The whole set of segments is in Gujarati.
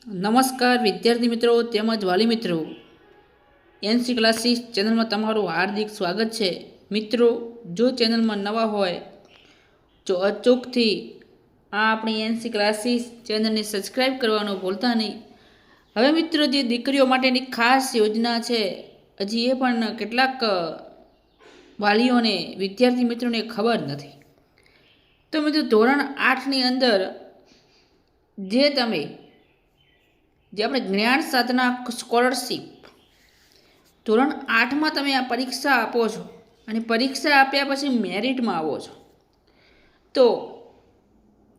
નમસ્કાર વિદ્યાર્થી મિત્રો તેમજ વાલી મિત્રો, એનસી ક્લાસીસ ચેનલમાં તમારું હાર્દિક સ્વાગત છે। મિત્રો, જો ચેનલમાં નવા હોય તો અચૂકથી આ આપણી એનસી ક્લાસીસ ચેનલને સબસ્ક્રાઈબ કરવાનું ભૂલતા નહીં। હવે મિત્રો, જે દીકરીઓ માટેની ખાસ યોજના છે, હજી એ પણ કેટલાક વાલીઓને વિદ્યાર્થી મિત્રોને ખબર નથી। તો મિત્રો, ધોરણ 8ની અંદર જે આપણે જ્ઞાન સાધના સ્કોલરશીપ ધોરણ 8માં તમે આ પરીક્ષા આપો છો અને પરીક્ષા આપ્યા પછી મેરિટમાં આવો છો, તો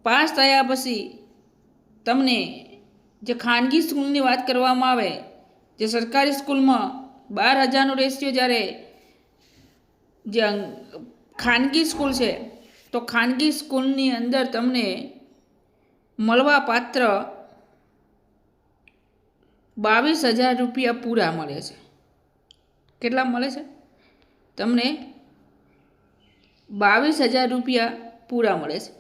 પાસ થયા પછી તમને જે ખાનગી સ્કૂલની વાત કરવામાં આવે, જે સરકારી સ્કૂલમાં 12,000નો રેશિયો, જ્યારે જે ખાનગી સ્કૂલ છે તો ખાનગી સ્કૂલની અંદર તમને મળવા પાત્ર 22,000 રૂપિયા પૂરા મળે છે। કેટલા મળે છે? તમને 22,000 રૂપિયા પૂરા મળે છે।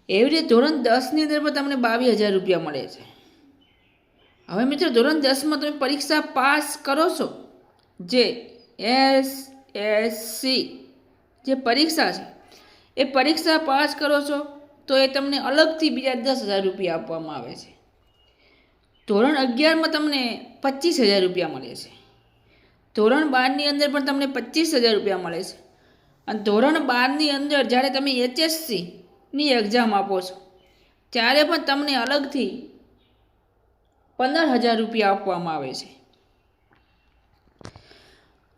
એવી રીતે ધોરણ 10ની અંદર પણ તમને 22,000 રૂપિયા મળે છે। હવે મિત્રો, ધોરણ 10માં તમે પરીક્ષા પાસ કરો છો, જે એસએસસી જે પરીક્ષા છે, એ પરીક્ષા પાસ કરો છો તો એ તમને અલગથી બીજા 10,000 રૂપિયા આપવામાં આવે છે। ધોરણ 11માં તમને 25,000 રૂપિયા મળે છે। ધોરણ 12ની અંદર પણ તમને 25,000 રૂપિયા મળે છે। અને ધોરણ 12ની અંદર જ્યારે તમે HSCની એક્ઝામ આપો છો ત્યારે પણ તમને અલગથી 15,000 રૂપિયા આપવામાં આવે છે।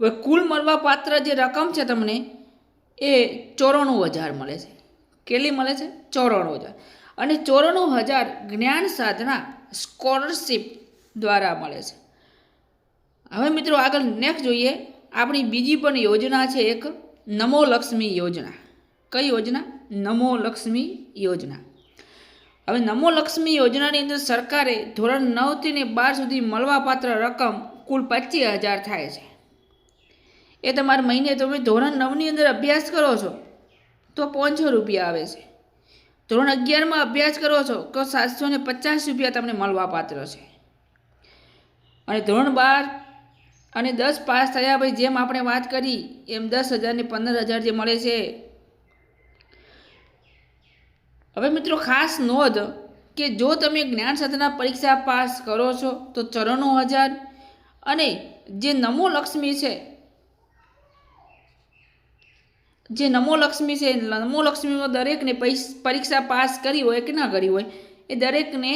હવે કુલ મળવા પાત્ર જે રકમ છે તમને એ 94,000 મળે છે। કેટલી મળે છે? 94,000। અને 94,000 જ્ઞાન સાધના સ્કોલરશીપ દ્વારા મળે છે। હવે મિત્રો, આગળ નેક્સ્ટ જોઈએ, આપણી બીજી પણ યોજના છે, એક નમો લક્ષ્મી યોજના। કઈ યોજના? નમો લક્ષ્મી યોજના। હવે નમો લક્ષ્મી યોજનાની અંદર સરકારે ધોરણ 9થી ને 12 સુધી મળવાપાત્ર રકમ કુલ 25,000 થાય છે। એ તમારે મહિને તમે ધોરણ 9ની અંદર અભ્યાસ કરો છો તો 500 રૂપિયા આવે છે। ધોરણ 11માં અભ્યાસ કરો છો તો 750 રૂપિયા તમને મળવાપાત્ર છે। અને ધોરણ 12 અને 10 પાસ થયા પછી જેમ આપણે વાત કરી એમ 10,000 ને 15,000 જે મળે છે। હવે મિત્રો, ખાસ નોંધ કે જો તમે જ્ઞાન સાધના પરીક્ષા પાસ કરો છો તો 94,000, અને જે નમો લક્ષ્મી છે, નમો લક્ષ્મીમાં દરેકને પરીક્ષા પાસ કરી હોય કે ના કરી હોય એ દરેકને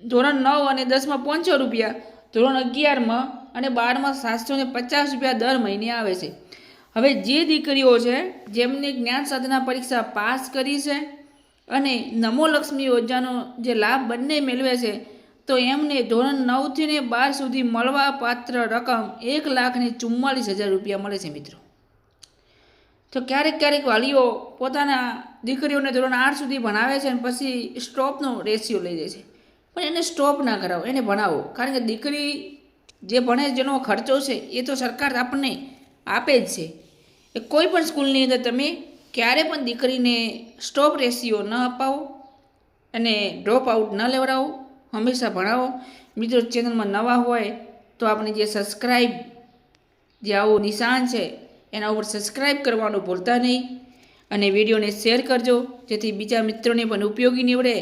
ધોરણ 9 અને 10માં 500 રૂપિયા, ધોરણ 11માં અને 12માં 750 રૂપિયા દર મહિને આવે છે। હવે જે દીકરીઓ છે જેમને જ્ઞાન સાધના પરીક્ષા પાસ કરી છે અને નમો લક્ષ્મી યોજનાનો જે લાભ બંને મેળવે છે, તો એમને ધોરણ 9થી ને 12 સુધી મળવા પાત્ર રકમ 1,44,000 રૂપિયા મળે છે મિત્રો। તો ક્યારેક વાલીઓ પોતાના દીકરીઓને ધોરણ 8 સુધી ભણાવે છે અને પછી સ્ટોપનો રેશિયો લઈ લે છે, પણ એને સ્ટોપ ના કરાવો, એને ભણાવો। કારણ કે દીકરી જે ભણે જેનો ખર્ચો છે એ તો સરકાર આપણને આપે જ છે। એ કોઈ પણ સ્કૂલની અંદર તમે ક્યારે પણ દીકરીને સ્ટોપ રેશિયો ન અપાવો અને ડ્રોપ આઉટ ન લેવડાવો, હંમેશા ભણાવો। મિત્રો, ચેનલમાં નવા હોય તો આપણે જે સબસ્ક્રાઈબ જે આવું નિશાન છે એના ઉપર સબસ્ક્રાઈબ કરવાનું ભૂલતા નહીં, અને વિડીયોને શેર કરજો જેથી બીજા મિત્રોને પણ ઉપયોગી નીવડે।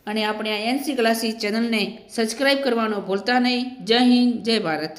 અને આપણે આ એનસી ક્લાસીસ ચેનલને સબસ્ક્રાઈબ કરવાનું ભૂલતા નહીં। જય હિન્દ, જય ભારત।